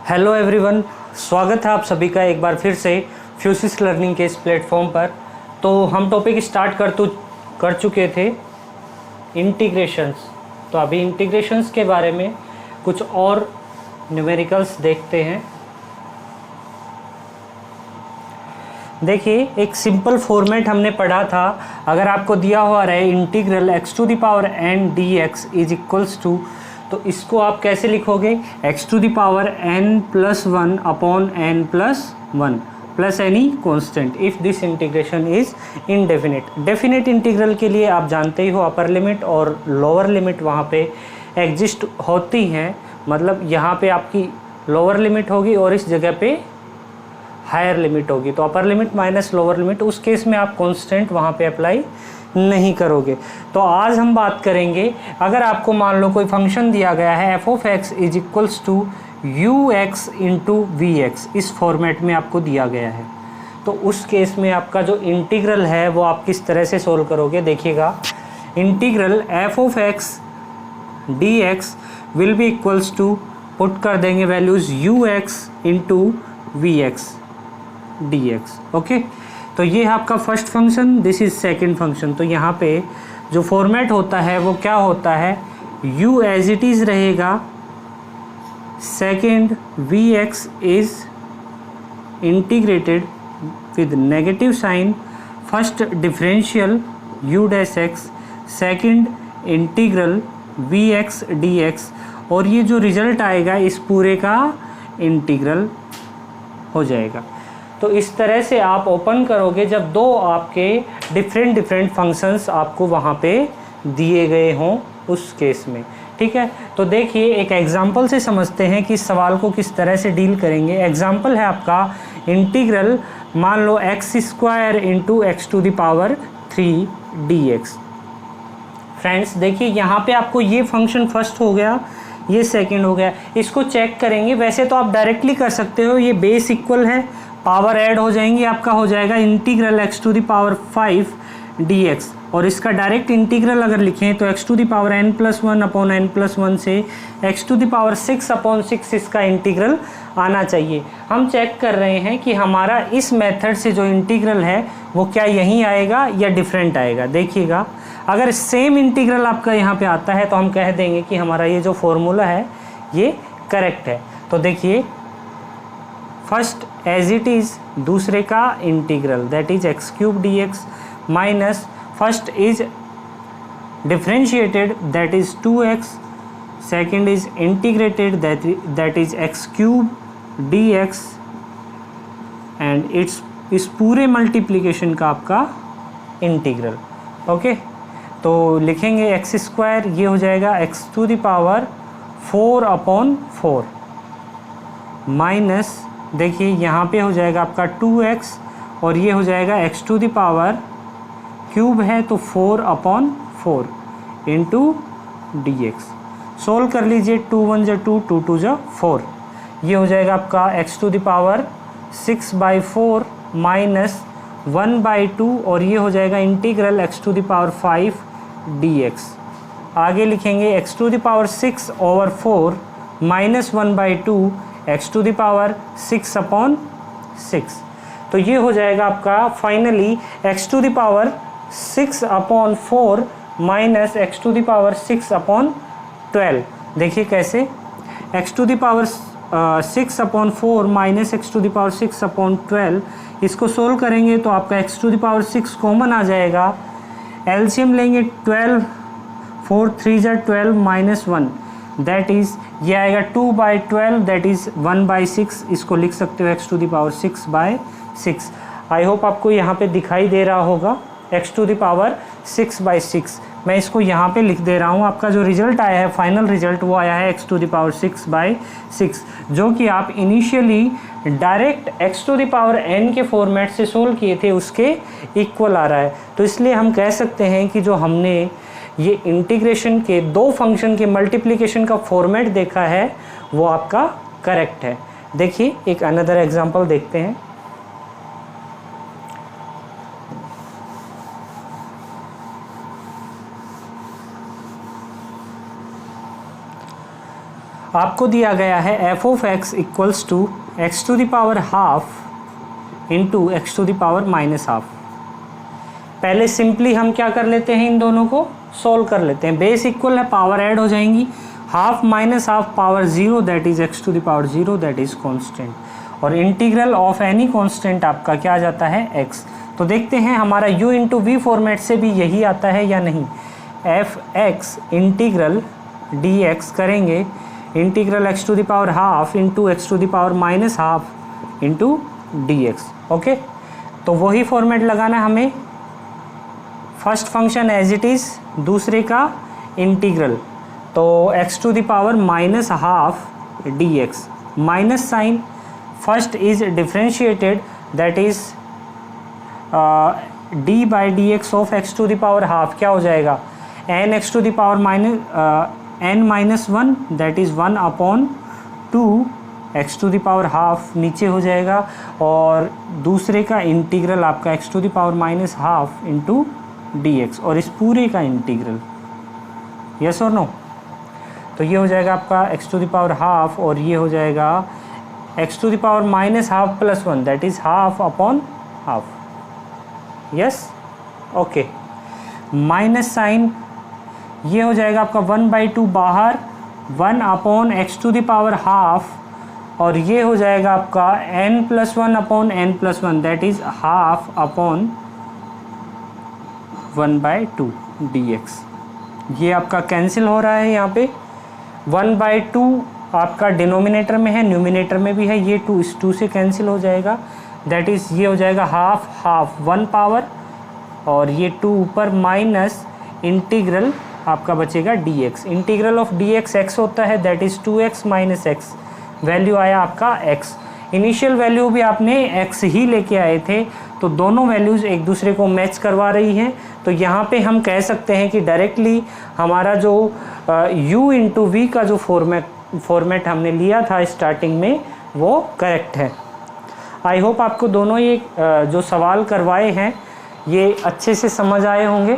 Hello everyone, स्वागत है आप सभी का एक बार फिर से फ्यूसिस लर्निंग के इस प्लेटफॉर्म पर। तो हम टॉपिक स्टार्ट कर चुके थे इंटीग्रेशंस। तो अभी इंटीग्रेशंस के बारे में कुछ और न्यूमेरिकल्स देखते हैं। देखिए, एक सिंपल फॉर्मेट हमने पढ़ा था। अगर आपको दिया हुआ रहे integral x to the power n dx is equals to, तो इसको आप कैसे लिखोगे? x to the power n plus 1 upon n plus 1 plus any constant if this integration is indefinite. Definite integral के लिए आप जानते ही हो अपर लिमिट और लोअर लिमिट वहाँ पे एग्जिस्ट होती हैं। मतलब यहाँ पे आपकी लोअर लिमिट होगी और इस जगह पे हायर लिमिट होगी। तो upper limit minus lower limit, उस केस में आप कांस्टेंट वहाँ पे अप्लाई नहीं करोगे। तो आज हम बात करेंगे, अगर आपको मान लो कोई फंक्शन दिया गया है f of x is equals to u x into v x, इस फॉर्मेट में आपको दिया गया है, तो उस केस में आपका जो इंटीग्रल है वो आप किस तरह से सोल्व करोगे? देखिएगा, integral f of x d x will be equals to, put कर देंगे values u x into v x d x. Okay, तो ये है आपका first function, this is second function. तो यहाँ पे जो फॉर्मेट होता है वो क्या होता है? u एज इट इज़ रहेगा, second v x is integrated with negative sign, first differential u dash x, second integral v x d x, और ये जो रिजल्ट आएगा इस पूरे का इंटीग्रल हो जाएगा। तो इस तरह से आप ओपन करोगे जब दो आपके डिफरेंट फंक्शंस आपको वहाँ पे दिए गए हों उस केस में। ठीक है, तो देखिए एक एग्जांपल से समझते हैं कि इस सवाल को किस तरह से डील करेंगे। एग्जांपल है आपका इंटीग्रल, मान लो x square into x to the power 3 dx। Friends देखिए, यहाँ पे आपको ये फंक्शन फर्स्ट हो गया, ये सेकंड हो गया। इसको चेक करेंगे, वैसे तो आप डायरेक्टली कर सकते हो, ये बेस इक्वल है, पावर ऐड हो जाएंगी, आपका हो जाएगा integral x to the power 5 dx। और इसका डायरेक्ट इंटीग्रल अगर लिखें तो x to the power n plus 1 upon n plus 1 से x to the power 6 upon 6 इसका इंटीग्रल आना चाहिए। हम चेक कर रहे हैं कि हमारा इस मेथड से जो इंटीग्रल है वो क्या यहीं आएगा या डिफरेंट आएगा। देखिएगा, अगर सेम इंटीग्रल आपका यहाँ पे आता है तो हम कह देंगे कि हमारा ये जो फॉर्मूला है ये करेक्ट है। तो देखिए, फर्स्ट एज इट इज़, दूसरे का integral that is x cube D x, minus first is differentiated that is 2x, second is integrated that is x cube D x, and इस पूरे मल्टीप्लिकेशन का आपका इंटीग्रल। ओके, तो लिखेंगे x square, ये हो जाएगा x to the power 4 upon 4, minus देखिए यहाँ पे हो जाएगा आपका 2x, और ये हो जाएगा x to the power cube है तो 4 upon 4 into d x. Solve कर लीजिए, 2 1 जा 2, 2 2 जा 4, ये हो जाएगा आपका x to the power 6/4 minus 1/2, और ये हो जाएगा integral x to the power 5 dx। आगे लिखेंगे x to the power 6 over 4 minus 1/2 x to the power 6 upon 6। तो ये हो जाएगा आपका finally x to the power 6 upon 4 minus x to the power 6 upon 12। देखिए कैसे, x to the power 6 upon 4 minus x to the power 6 upon 12, इसको solve करेंगे तो आपका x to the power 6 common आ जाएगा। एलसीएम लेंगे 12, 4 3 जा 12 माइनस 1, दैट इज़ ये आएगा 2/12 दैट इज़ 1/6। इसको लिख सकते हो x to the power 6/6। I hope आपको यहाँ पे दिखाई दे रहा होगा x टू द पावर 6/6। मैं इसको यहाँ पे लिख दे रहा हूँ। आपका जो रिजल्ट आया है, फाइनल रिजल्ट, वो आया है x टू द पावर 6/6, जो कि आप initially direct x to the power n के फॉर्मेट से सोल्व किए थे उसके इक्वल आ रहा है। तो इसलिए हम कह सकते हैं कि जो हमने ये इंटीग्रेशन के दो फंक्शन के मल्टीप्लिकेशन का फॉर्मेट देखा है वो आपका करेक्ट है। देखिए एक अनदर एग्जांपल देखते हैं। आपको दिया गया है f of x equals to x to the power half into x to the power minus half. पहले सिंपली हम क्या कर लेते हैं, इन दोनों को सोल्व कर लेते हैं। बेस इक्वल है, पावर ऐड हो जाएंगी, half minus half power 0 that is x to the power 0 that is constant, और इंटीग्रल ऑफ एनी कांस्टेंट आपका क्या आ जाता है, एक्स। तो देखते हैं हमारा u इंटू वी फॉर्मेट से भी यही आता है या नहीं। F x integral d x करेंगे, integral x to the power half into x to the power minus half into d x. Okay, तो वही फॉर्मेट लगाना हमें। First function as it is, दूसरे का इंटीग्रल, तो x to the power minus half d x, minus sign first is differentiated that is d by d x of x to the power half क्या हो जाएगा, N x to the power n minus one that is 1 upon 2 x to the power half नीचे हो जाएगा, और दूसरे का integral आपका x to the power minus half into d x, और इस पूरे का इंटीग्रल, यस और नो। तो ये हो जाएगा आपका x to the power half, और ये हो जाएगा x to the power minus half plus 1 that is half upon half, yes. Okay, minus sign ये हो जाएगा आपका 1/2 बाहर, 1 upon x to the power half, और ये हो जाएगा आपका n+1 upon n+1 that is half upon 1/2 dx। ये आपका कैंसिल हो रहा है यहाँ पे, 1/2 आपका डिनोमिनेटर में है, न्यूमिनेटर में भी है, ये 2 इस 2 से कैंसिल हो जाएगा, दैट इज़ ये हो जाएगा हाफ हाफ 1 पावर, और ये 2 ऊपर माइनस इंटीग्रल आपका बचेगा dx। Integral of dx x होता है that is 2x minus x, value आया आपका x। इनिशियल वैल्यू भी आपने x ही लेके आए थे, तो दोनों वैल्यूज़ एक दूसरे को मैच करवा रही हैं। तो यहाँ पे हम कह सकते हैं कि डायरेक्टली हमारा जो u इंटू वी का जो फॉर्मेट हमने लिया था स्टार्टिंग में वो करेक्ट है। आई होप आपको दोनों ये जो सवाल करवाए हैं ये अच्छे से समझ आए होंगे।